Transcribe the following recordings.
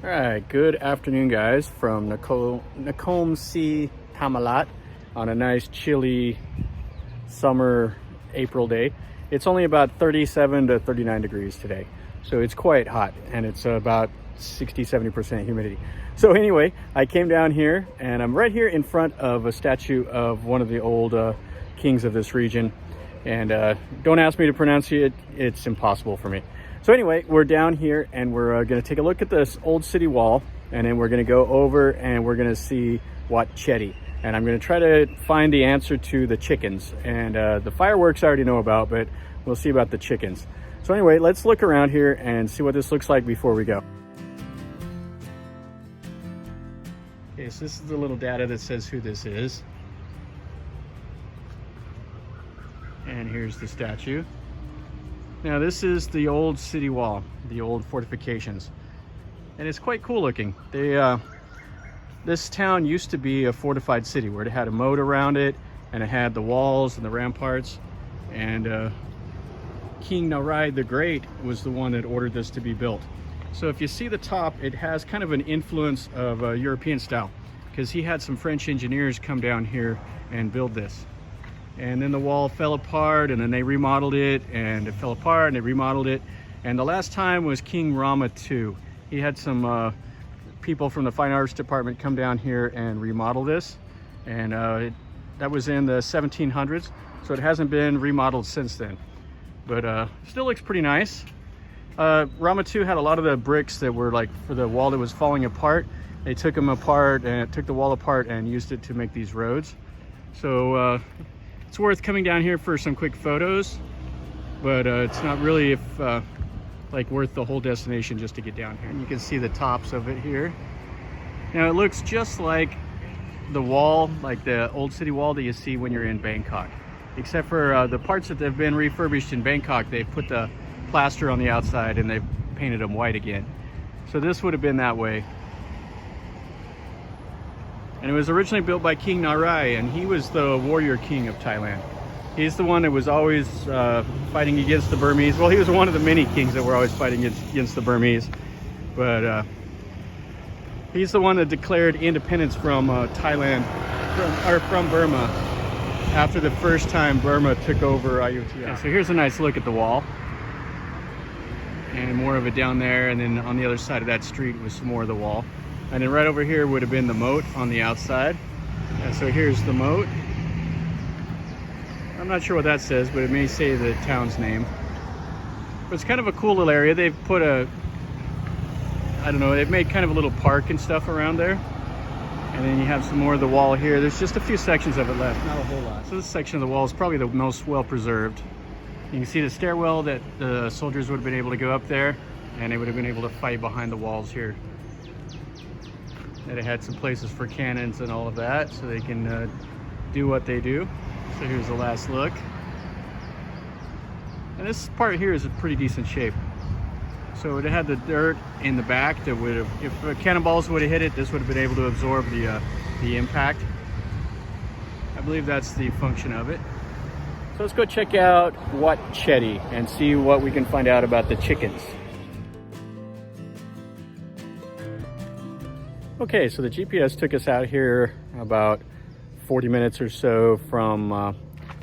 All right, good afternoon, guys, from Nakhon Si Thammarat on a nice chilly summer April day. It's only about 37 to 39 degrees today, so it's quite hot, and it's about 60-70% humidity. So anyway, I came down here, and I'm right here in front of a statue of one of the old kings of this region. And don't ask me to pronounce it, it's impossible for me. So anyway, we're down here and we're gonna take a look at this old city wall, and then we're gonna go over and we're gonna see Wat Chedi. And I'm gonna try to find the answer to the chickens. And the fireworks I already know about, but we'll see about the chickens. So anyway, let's look around here and see what this looks like before we go. Okay, so this is the little data that says who this is. And here's the statue. Now this is the old city wall, the old fortifications. And it's quite cool looking. This town used to be a fortified city where it had a moat around it, and it had the walls and the ramparts. And King Narai the Great was the one that ordered this to be built. So if you see the top, it has kind of an influence of a European style, because he had some French engineers come down here and build this. And then the wall fell apart, and then they remodeled it, and it fell apart, and they remodeled it. And the last time was King Rama II. He had some people from the Fine Arts Department come down here and remodel this. And that was in the 1700s, so it hasn't been remodeled since then. But still looks pretty nice. Rama II had a lot of the bricks that were like for the wall that was falling apart. They took them apart and took the wall apart and used it to make these roads. So it's worth coming down here for some quick photos, but it's not really like worth the whole destination just to get down here. And you can see the tops of it here. Now it looks just like the wall, like the old city wall that you see when you're in Bangkok, except for the parts that have been refurbished in Bangkok. They've put the plaster on the outside and they've painted them white again. So this would have been that way. And it was originally built by King Narai, and he was the warrior king of Thailand. He's the one that was always fighting against the Burmese. Well, he was one of the many kings that were always fighting against the Burmese. But he's the one that declared independence from Thailand, from Burma, after the first time Burma took over Ayutthaya. So here's a nice look at the wall. And more of it down there, and then on the other side of that street was some more of the wall. And then right over here would have been the moat on the outside. And so here's the moat. I'm not sure what that says, but it may say the town's name. But it's kind of a cool little area. They've put I don't know, they've made kind of a little park and stuff around there. And then you have some more of the wall here. There's just a few sections of it left, not a whole lot. So this section of the wall is probably the most well preserved. You can see the stairwell that the soldiers would have been able to go up there, and they would have been able to fight behind the walls here. And it had some places for cannons and all of that, so they can do what they do. So here's the last look. And this part here is in pretty decent shape. So it had the dirt in the back that would have, if cannonballs would have hit it, this would have been able to absorb the impact. I believe that's the function of it. So let's go check out Wat Chedi and see what we can find out about the chickens. Okay, so the GPS took us out here about 40 minutes or so from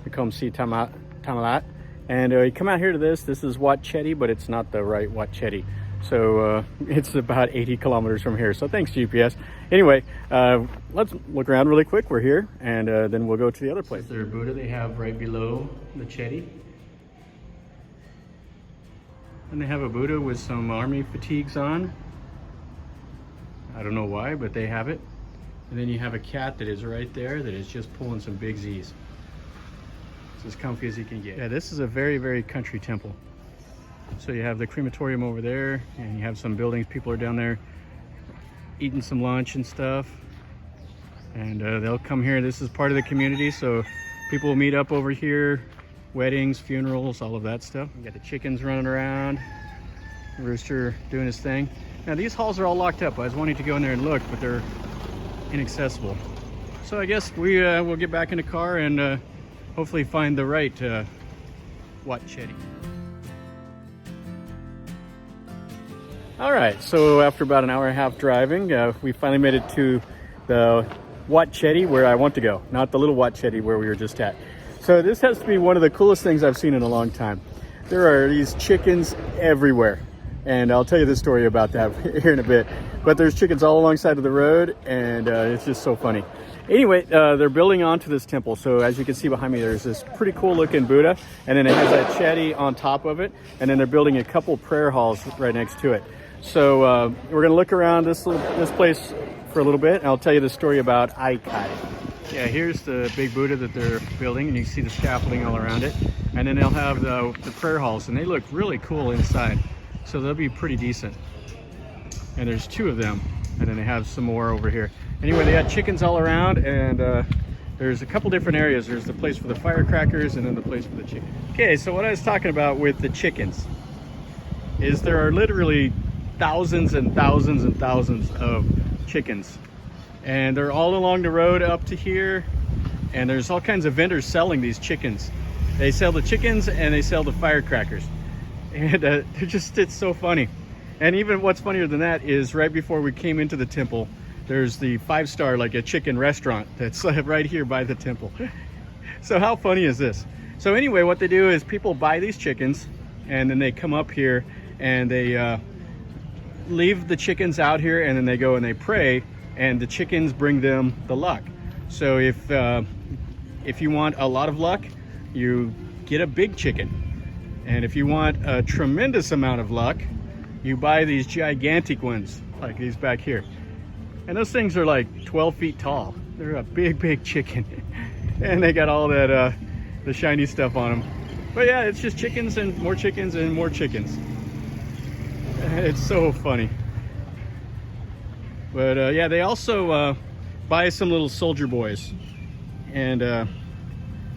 Nakhon Si Thammarat. And you come out here to this is Wat Chedi, but it's not the right Wat Chedi. So it's about 80 kilometers from here. So thanks, GPS. Anyway, let's look around really quick. We're here, and then we'll go to the other place. Their Buddha they have right below the Chedi. And they have a Buddha with some army fatigues on. I don't know why, but they have it. And then you have a cat that is right there that is just pulling some big Z's. It's as comfy as you can get. Yeah, this is a very, very country temple. So you have the crematorium over there, and you have some buildings. People are down there eating some lunch and stuff. And they'll come here. This is part of the community, so people will meet up over here. Weddings, funerals, all of that stuff. You got the chickens running around. The rooster doing his thing. Now these halls are all locked up. I was wanting to go in there and look, but they're inaccessible. So I guess we'll get back in the car and hopefully find the right Wat Chedi. All right, so after about an hour and a half driving, we finally made it to the Wat Chedi, where I want to go, not the little Wat Chedi where we were just at. So this has to be one of the coolest things I've seen in a long time. There are these chickens everywhere, and I'll tell you the story about that here in a bit. But there's chickens all alongside of the road, and it's just so funny. Anyway, they're building onto this temple. So as you can see behind me, there's this pretty cool looking Buddha, and then it has that Chedi on top of it, and then they're building a couple prayer halls right next to it. So we're gonna look around this place for a little bit, and I'll tell you the story about Khai. Yeah, here's the big Buddha that they're building, and you can see the scaffolding all around it. And then they'll have the prayer halls, and they look really cool inside. So they'll be pretty decent. And there's 2 of them, and then they have some more over here. Anyway, they got chickens all around, and there's a couple different areas. There's the place for the firecrackers, and then the place for the chicken. Okay, so what I was talking about with the chickens is there are literally thousands and thousands and thousands of chickens, and they're all along the road up to here, and there's all kinds of vendors selling these chickens. They sell the chickens and they sell the firecrackers, and it's so funny. And even what's funnier than that is right before we came into the temple, there's the 5-star, like a chicken restaurant that's right here by the temple. So how funny is this? So anyway, what they do is people buy these chickens, and then they come up here and they leave the chickens out here, and then they go and they pray, and the chickens bring them the luck. So if you want a lot of luck, you get a big chicken, and if you want a tremendous amount of luck, you buy these gigantic ones like these back here, and those things are like 12 feet tall. They're a big chicken, and they got all that the shiny stuff on them. But yeah, it's just chickens and more chickens and more chickens. It's so funny. But yeah, they also buy some little soldier boys, and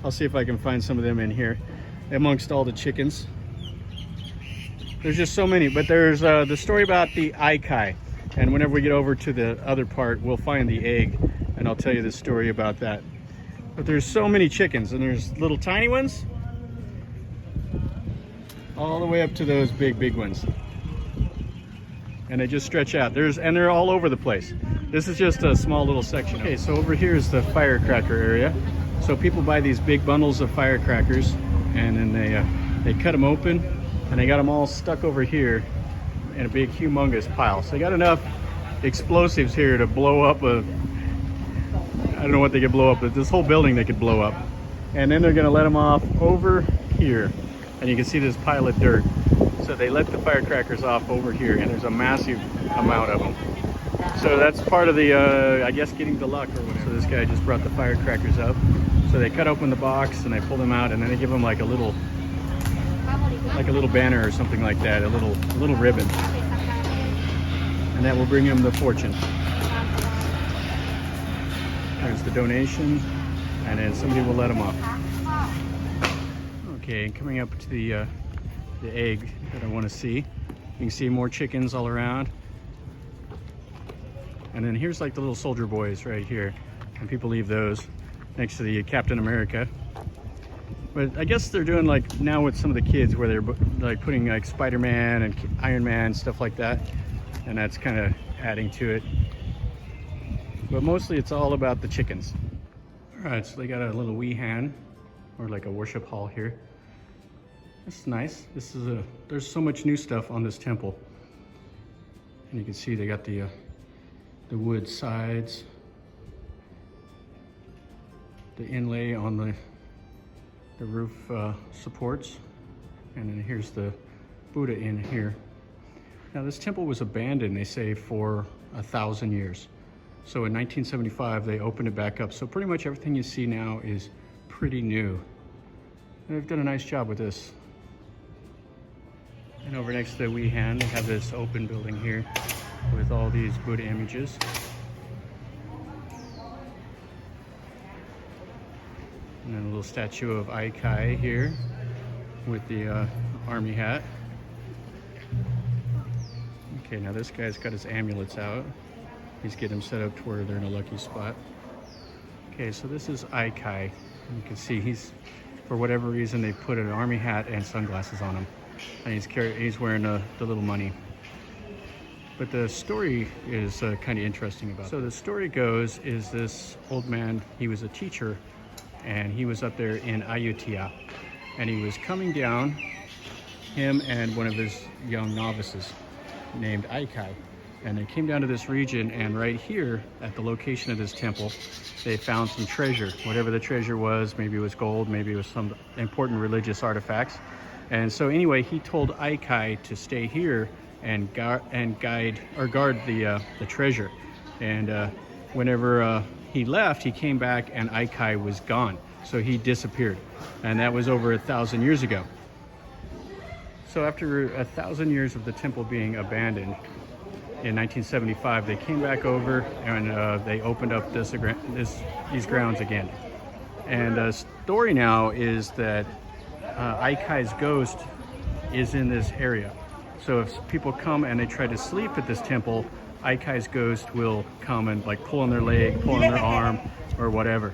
I'll see if I can find some of them in here amongst all the chickens. There's just so many. But there's the story about the Khai, and whenever we get over to the other part, we'll find the egg, and I'll tell you the story about that. But there's so many chickens, and there's little tiny ones all the way up to those big ones. And they just stretch out. And they're all over the place. This is just a small little section. Okay, so over here is the firecracker area. So people buy these big bundles of firecrackers, and then they cut them open, and they got them all stuck over here in a big humongous pile. So they got enough explosives here to blow up I don't know what they could blow up, but this whole building they could blow up. And then they're gonna let them off over here. And you can see this pile of dirt. So they let the firecrackers off over here, and there's a massive amount of them. So that's part of the, I guess, getting the luck or whatever. So this guy just brought the firecrackers up. So they cut open the box and they pull them out, and then they give them like a little banner or something like that, a little ribbon, and that will bring them the fortune. There's the donation, and then somebody will let them off. Okay, coming up to the egg that I want to see. You can see more chickens all around. And then here's like the little soldier boys right here. And people leave those next to the Captain America. But I guess they're doing like now with some of the kids where they're like putting like Spider-Man and Iron Man, stuff like that. And that's kind of adding to it. But mostly it's all about the chickens. All right, so they got a little wee hand, or like a worship hall here. That's nice. There's so much new stuff on this temple. And you can see they got the wood sides, the inlay on the roof supports, and then here's the Buddha in here. Now this temple was abandoned, they say, for 1,000 years. So in 1975 they opened it back up. So pretty much everything you see now is pretty new. And they've done a nice job with this. And over next to the Wee Han, they have this open building here with all these Buddha images. And then a little statue of Khai here with the army hat. Okay, now this guy's got his amulets out. He's getting them set up to where they're in a lucky spot. Okay, so this is Khai. You can see for whatever reason, they put an army hat and sunglasses on him. And he's wearing the little money. But the story is kind of interesting about it. So the story goes is this old man, he was a teacher, and he was up there in Ayutthaya, and he was coming down, him and one of his young novices named Khai. And they came down to this region, and right here at the location of this temple, they found some treasure. Whatever the treasure was, maybe it was gold, maybe it was some important religious artifacts. And so anyway, he told Khai to stay here and guard the treasure. And whenever he left, he came back and Khai was gone. So he disappeared. And that was over 1,000 years ago. So after 1,000 years of the temple being abandoned, in 1975, they came back over and they opened up these grounds again. And the story now is that Khai's ghost is in this area. So if people come and they try to sleep at this temple, Khai's ghost will come and like pull on their leg, pull on their arm, or whatever.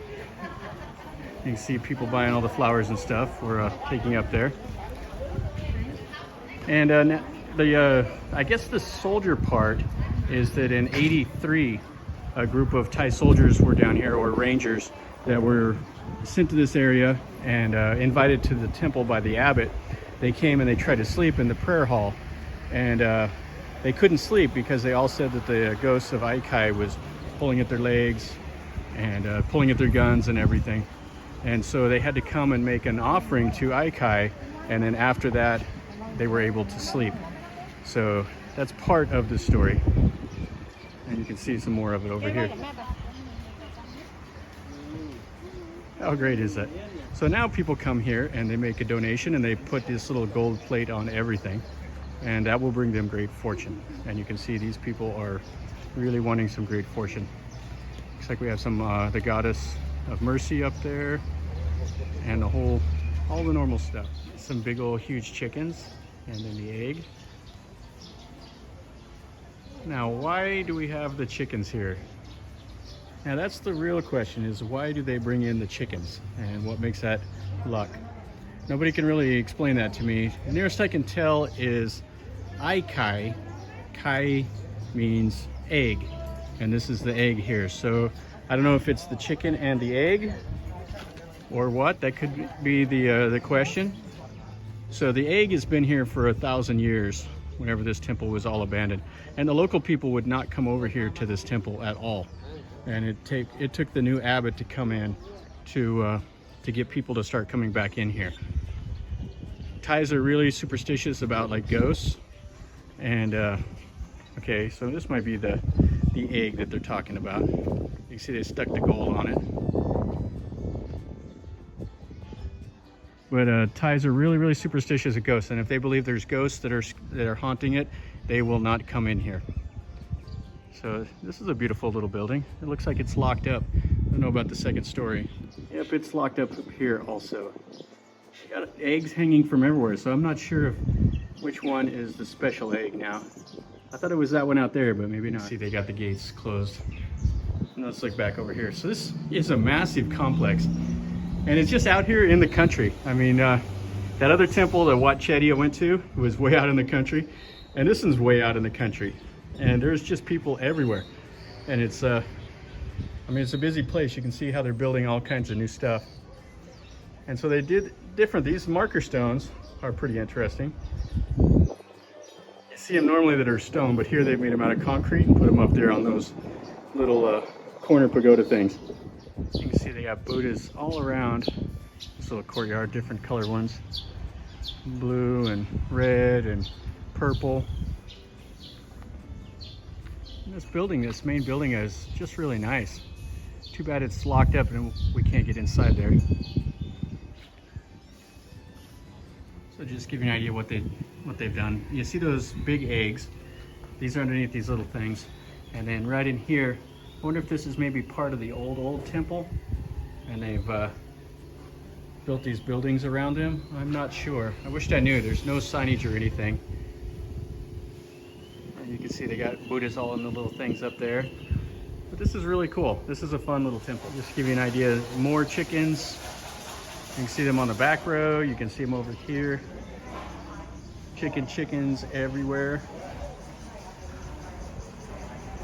You can see people buying all the flowers and stuff we're taking up there. And I guess the soldier part is that in '83, a group of Thai soldiers were down here, or rangers, that were sent to this area and invited to the temple by the abbot. They came and they tried to sleep in the prayer hall, and they couldn't sleep because they all said that the ghost of Khai was pulling at their legs and pulling at their guns and everything. And so they had to come and make an offering to Khai, and then after that they were able to sleep. So that's part of the story, and you can see some more of it over here. How great is that? So now people come here and they make a donation and they put this little gold plate on everything, and that will bring them great fortune. And you can see these people are really wanting some great fortune. Looks like we have some the goddess of mercy up there, and all the normal stuff. Some big old huge chickens, and then the egg. Now, why do we have the chickens here? Now that's the real question, is why do they bring in the chickens, and what makes that luck? Nobody can really explain that to me. The nearest I can tell is Khai. Khai means egg, and this is the egg here. So I don't know if it's the chicken and the egg or what. That could be the question. So the egg has been here for 1,000 years, whenever this temple was all abandoned, and the local people would not come over here to this temple at all. And it took the new abbot to come in to get people to start coming back in here. Thais are really superstitious about like ghosts, and okay, so this might be the egg that they're talking about. You can see they stuck the gold on it. But Thais are really, really superstitious of ghosts, and if they believe there's ghosts that are haunting it, they will not come in here. So this is a beautiful little building. It looks like it's locked up. I don't know about the second story. Yep, it's locked up here also. Got eggs hanging from everywhere, so I'm not sure which one is the special egg now. I thought it was that one out there, but maybe not. See, they got the gates closed. And let's look back over here. So this is a massive complex, and it's just out here in the country. I mean, that other temple, the Wat Chedi I went to, was way out in the country, and this one's way out in the country. And there's just people everywhere, and it's I mean, it's a busy place. You can see how they're building all kinds of new stuff. And so they did different. These marker stones are pretty interesting. You see them normally that are stone, but here they've made them out of concrete and put them up there on those little corner pagoda things. You can see they got Buddhas all around this little courtyard, different color ones, blue and red and purple. This building, this main building, is just really nice. Too bad it's locked up and we can't get inside there. So just give you an idea what they've done. You see those big eggs? These are underneath these little things. And then right in here, I wonder if this is maybe part of the old temple, and they've built these buildings around them. I'm not sure. I wished I knew. There's no signage or anything. You can see they got Buddhas all in the little things up there. But this is really cool. This is a fun little temple. Just to give you an idea, more chickens. You can see them on the back row. You can see them over here. Chickens everywhere.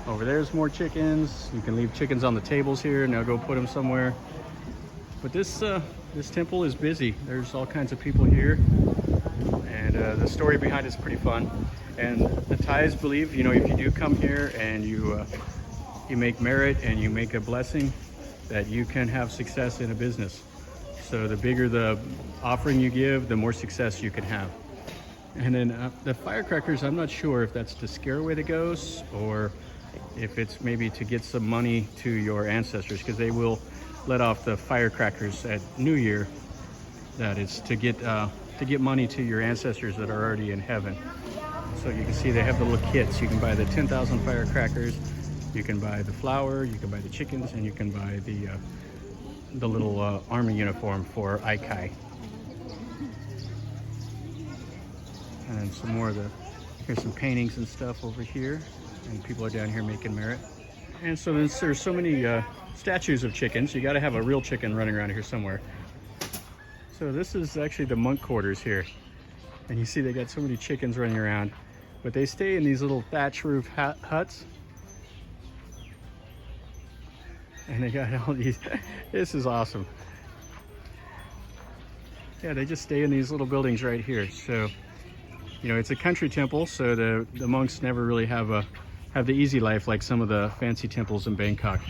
Over there's more chickens. You can leave chickens on the tables here and they'll go put them somewhere. But this temple is busy. There's all kinds of people here. And the story behind it is pretty fun. And the Thais believe, you know, if you do come here and you make merit and you make a blessing, that you can have success in a business. So the bigger the offering you give, the more success you can have. And then the firecrackers, I'm not sure if that's to scare away the ghosts or if it's maybe to get some money to your ancestors, because they will let off the firecrackers at New Year. That is to get money to your ancestors that are already in heaven. So you can see they have the little kits. You can buy the 10,000 firecrackers, you can buy the flour, you can buy the chickens, and you can buy the little army uniform for Ai Khai. And some more of here's some paintings and stuff over here, and people are down here making merit. And so there's so many statues of chickens. You got to have a real chicken running around here somewhere. So this is actually the monk quarters here, and you see they got so many chickens running around, but they stay in these little thatch roof huts, and they got all these. This is awesome. Yeah, they just stay in these little buildings right here. So you know, it's a country temple, so the monks never really have the easy life like some of the fancy temples in Bangkok.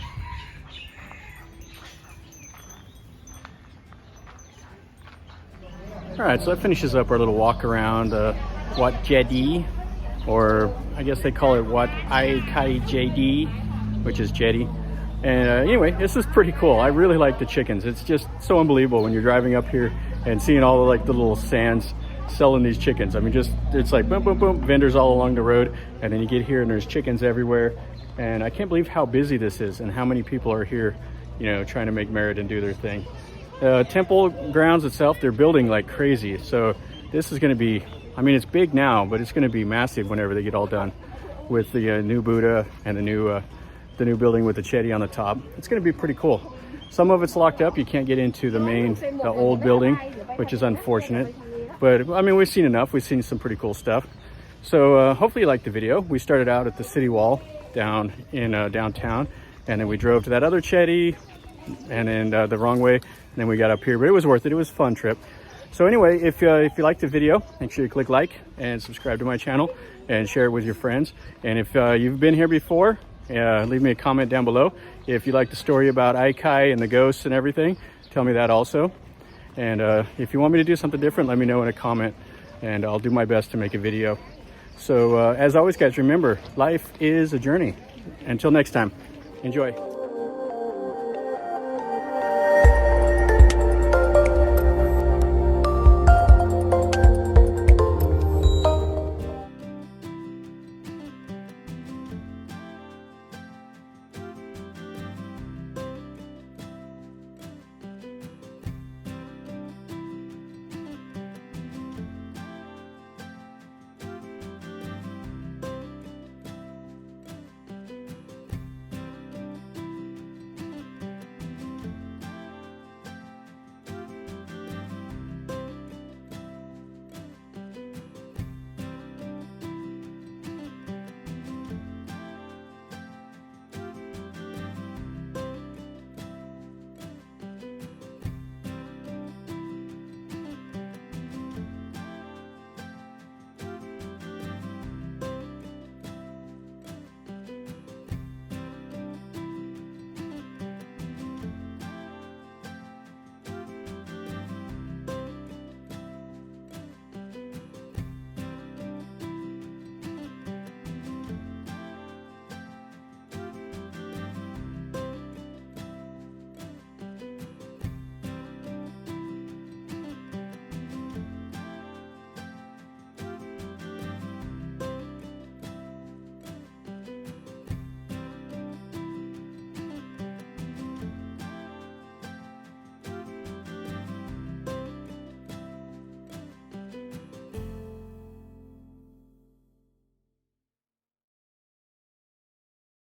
All right, so that finishes up our little walk around Wat Chedi, or I guess they call it Wat Chedi, which is Chedi. And anyway, this is pretty cool. I really like the chickens. It's just so unbelievable when you're driving up here and seeing all the the little stands selling these chickens. I mean, it's like boom, boom, boom, vendors all along the road, and then you get here and there's chickens everywhere. And I can't believe how busy this is and how many people are here, you know, trying to make merit and do their thing. Temple grounds itself, they're building like crazy. So this is going to be, I mean, it's big now, but it's going to be massive whenever they get all done with the new Buddha and the new building with the Chedi on the top. It's going to be pretty cool. Some of it's locked up. You can't get into the old building, which is unfortunate. But I mean, we've seen enough. We've seen some pretty cool stuff. So hopefully you liked the video. We started out at the city wall down in downtown, and then we drove to that other Chedi, and then the wrong way, and then we got up here. But it was worth it. It was a fun trip. So anyway, if you liked the video, make sure you click like and subscribe to my channel and share it with your friends. And if you've been here before, leave me a comment down below. If you like the story about Ai Khai and the ghosts and everything, tell me that also. And if you want me to do something different, let me know in a comment, and I'll do my best to make a video. So as always, guys, remember, life is a journey. Until next time, enjoy.